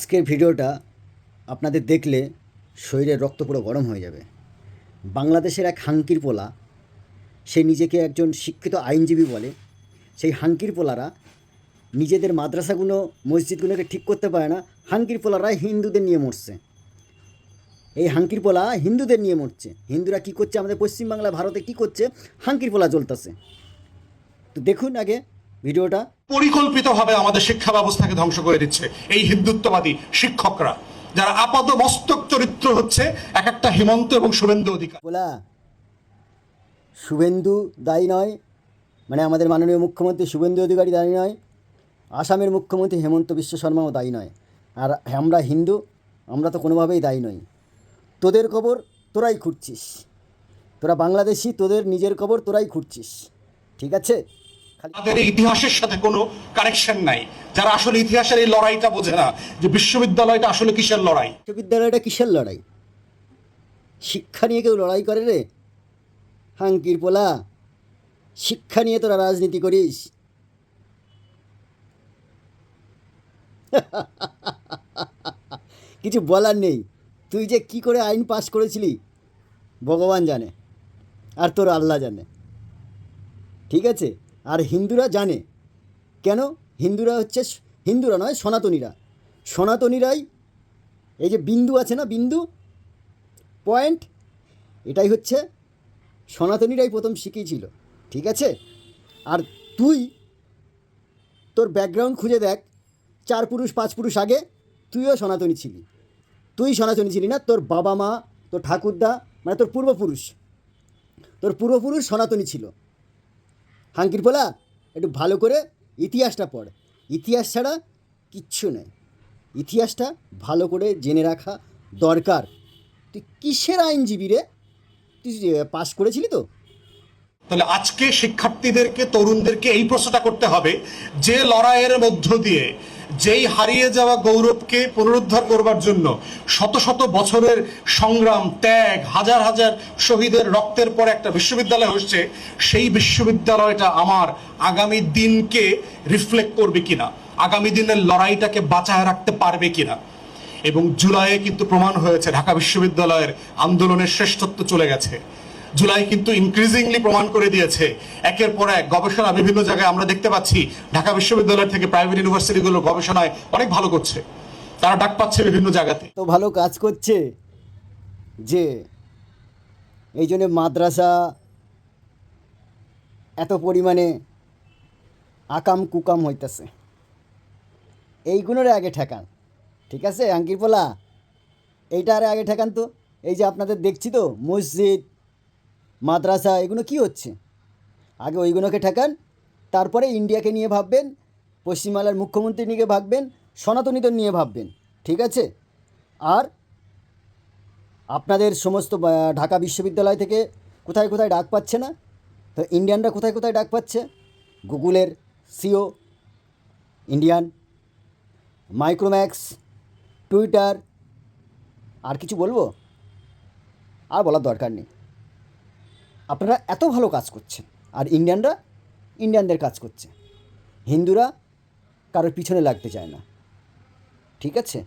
আজকের ভিডিওটা আপনাদের দেখলে শরীরের রক্ত পুরো গরম হয়ে যাবে। বাংলাদেশের এক হাঙ্কির পোলা, সে নিজেকে একজন শিক্ষিত আইনজীবী বলে। সেই হাঙ্কির পোলারা নিজেদের মাদ্রাসাগুলো মসজিদগুলোকে ঠিক করতে পারে না। হাঙ্কির পোলারা হিন্দুদের নিয়ে মরছে। এই হাঙ্কির পোলা হিন্দুদের নিয়ে মরছে। হিন্দুরা কী করছে আমাদের পশ্চিমবাংলা ভারতে কী করছে, হাঙ্কির পোলা জ্বলতেছে। তো দেখুন আগে ভিডিওটা। পরিকল্পিতভাবে আমাদের শিক্ষা ব্যবস্থাকে ধ্বংস করে দিচ্ছে এই হিন্দুত্ববাদী শিক্ষকরা, যারা আপাত মস্তক চরিত্র হচ্ছে এক একটা হেমন্ত এবং শুভেন্দু অধিকারী। পোলা শুভেন্দু দায়ী নয়, মানে আমাদের মাননীয় মুখ্যমন্ত্রী শুভেন্দু অধিকারী দায়ী নয়, আসামের মুখ্যমন্ত্রী হেমন্ত বিশ্ব শর্মাও দায়ী নয়, আর আমরা হিন্দু, আমরা তো কোনোভাবেই দায়ী নই। তোদের কবর তোরাই খুঁড়ছিস, তোরা বাংলাদেশি, তোদের নিজের কবর তোরাই খুঁড়ছিস, ঠিক আছে? তাদের ইতিহাসের সাথে কোনো কানেকশন নাই, যারা আসলে ইতিহাসের এই লড়াইটা বোঝে না যে বিশ্ববিদ্যালয়টা আসলে কিসের লড়াই। বিশ্ববিদ্যালয়টা কিসের লড়াই? শিক্ষা নিয়ে কেউ লড়াই করে রে? হাঙ্কির পোলা, শিক্ষা নিয়ে তোরা রাজনীতি করিস? কিছু বলার নেই। তুই যে কি করে আইন পাস করেছিলি ভগবান জানে, আর তোর আল্লাহ জানে, ঠিক আছে? আর হিন্দুরা জানে। কেন? হিন্দুরা হচ্ছে, হিন্দুরা নয়, সনাতনীরা। সনাতনীরাই এই যে বিন্দু আছে না, বিন্দু পয়েন্ট, এটাই হচ্ছে সনাতনীরাই প্রথম শিখিয়েছিল, ঠিক আছে? আর তুই তোর ব্যাকগ্রাউন্ড খুঁজে দেখ, 4 পুরুষ 5 পুরুষ আগে তুইও সনাতনী ছিলি। তুই সনাতনী ছিলি না, তোর বাবা মা, তোর ঠাকুরদা, মানে তোর পূর্বপুরুষ সনাতনী ছিল। হাঙ্কির পোলা, একটু ভালো করে ইতিহাসটা পড়। ইতিহাস ছাড়া কিচ্ছু নেই, ইতিহাসটা ভালো করে জেনে রাখা দরকার। তুই কিসের আইনজীবী রে? তুই পাস করেছিলি তো? তাহলে আজকে শিক্ষার্থীদেরকে, তরুণদেরকে এই প্রশ্নটা করতে হবে যে লড়াইয়ের মধ্য দিয়ে, যেই হারিয়ে যাওয়া গৌরবকে পুনরুদ্ধার করবার জন্য শত শত বছরের সংগ্রাম, ত্যাগ, হাজার হাজার শহীদের রক্তের পরে একটা বিশ্ববিদ্যালয় হচ্ছে, সেই বিশ্ববিদ্যালয়টা আমার আগামী দিনকে রিফ্লেক্ট করবে কিনা, আগামী দিনের লড়াইটাকে বাঁচায় রাখতে পারবে কিনা। এবং জুলাইয়ে কিন্তু প্রমাণ হয়েছে ঢাকা বিশ্ববিদ্যালয়ের আন্দোলনের শ্রেষ্ঠত্ব চলে গেছে। জুলাই কিন্তু ইনক্রিজিংলি প্রমাণ করে দিয়েছে, একের পর এক গবেষণা বিভিন্ন জায়গায় আমরা দেখতে পাচ্ছি ঢাকা বিশ্ববিদ্যালয় থেকে প্রাইভেট ইউনিভার্সিটিগুলো গবেষণায় অনেক ভালো করছে, তারা ডাক পাচ্ছে বিভিন্ন জায়গাতে। তো ভালো কাজ করছে যে এই জন্য মাদ্রাসা এত পরিমাণে আকাম কুকাম হইতেছে। এইগুলোর আগে ঠেকান, ঠিক আছে আঙ্কির পোলা? এইটার আগে ঠেকান তো। এই যে আপনাদের দেখছি তো মসজিদ, মাদ্রাসা, এগুলো কি হচ্ছে? আগে ওইগুলোকে ঠেকান, তারপরে ইন্ডিয়াকে নিয়ে ভাববেন, পশ্চিমবাংলার মুখ্যমন্ত্রী নিয়ে ভাববেন, সনাতনীদের নিয়ে ভাববেন, ঠিক আছে? আর আপনাদের সমস্ত ঢাকা বিশ্ববিদ্যালয় থেকে কোথায় কোথায় ডাক পাচ্ছে না? তো ইন্ডিয়ানরা কোথায় কোথায় ডাক পাচ্ছে? গুগলের সিও ইন্ডিয়ান, মাইক্রোম্যাক্স, টুইটার, আর কিছু বলবো? আর বলার দরকার নেই। আপনারা এত ভালো কাজ করছেন, আর ইন্ডিয়ানরা ইন্ডিয়ানদের কাজ করছে। হিন্দুরা কারোর পিছনে লাগতে চায় না, ঠিক আছে?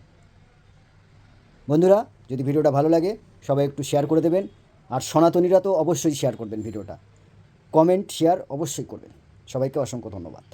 বন্ধুরা, যদি ভিডিওটা ভালো লাগে সবাই একটু শেয়ার করে দেবেন, আর সনাতনীরা তো অবশ্যই শেয়ার করবেন ভিডিওটা, কমেন্ট শেয়ার অবশ্যই করবেন। সবাইকে অসংখ্য ধন্যবাদ।